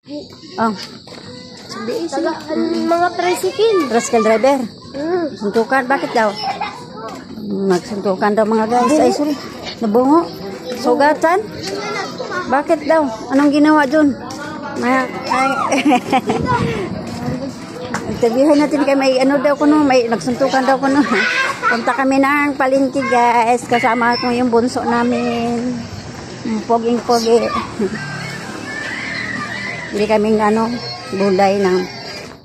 Oh. Mga tricycle. Tricycle driver. Suntukan. Bakit daw? Magsuntukan daw mga guys. Ay, sorry. Nabungo. Sugatan. Bakit daw? Anong ginawa dun? Interviewin natin kay may ano daw kuno, may nagsuntukan daw kuno. Punta kami ng palengke guys. Kasama ko yung bunso namin. Poging-pogi. Hindi kaming ano, gulay ng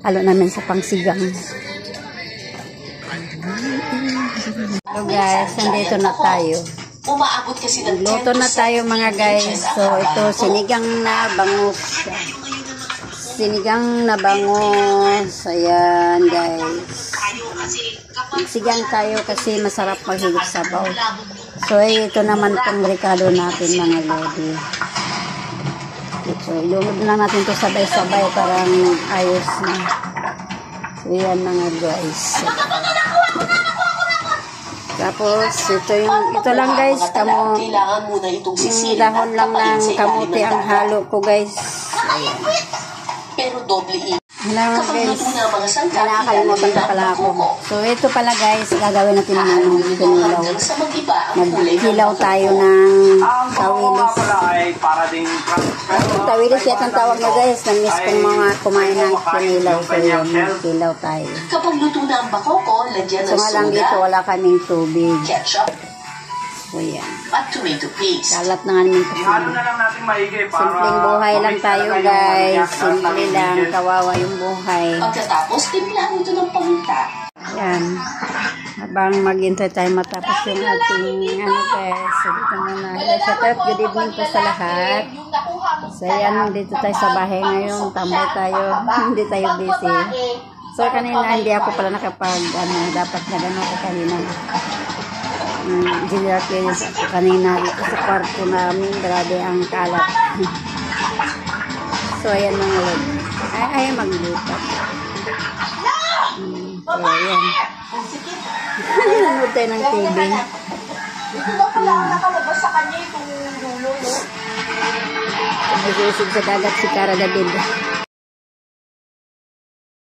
halo namin sa pangsigang. So guys, nandito na tayo. Umaabot kasi ng Luto na tayo mga guys. So ito, sinigang na bangus. Sinigang na bangus. Ayan guys. Sigang tayo kasi masarap maghigop sabaw. So ito naman pang rekado natin mga lodi. So ilunod lang natin to sabay-sabay parang ayos na. So yan mga guys. Tapos ito lang guys, kamo yung dahon lang ng kamuti ang halo ko guys. Ayan. Pero doble Hello guys, nakakalimutan pa pala ako. So ito pala guys, gagawin natin ng pinilaw. Maghilaw tayo ng tawilis. Tawilis yan ang tawag na guys. Na-miss kong mga kumain ng pinilaw. So yun, maghilaw tayo. Kapag luto na ang bakoko, lagyan ng so nga lang dito, wala kaming tubig. ketchup, So yan. at tomato paste. Kalat na nga namin kasi. Simpleng buhay lang tayo guys. Simple lang, kawawa yung buhay. Pagkatapos, timplahan ito ng paminta. Yan. Habang maghintay tayo matapos yung ating ano guys. So dito muna. Hello, shout out. Good evening po sa lahat. So yan, dito tayo sa bahay ngayon. Tambay tayo. Hindi tayo busy. So kanina hindi ako pala nakapag dapat na gano'n ko kanina. Gilapis kanina dito sa kwarto namin. Grabe ang kalat. So ayan mga lod. Ay magluto. So ayan. Nanood tayo ng TV. Dito na pala nakalabas sa kanya itong dulo, no? Nag-iisip sa dagat si Cara David.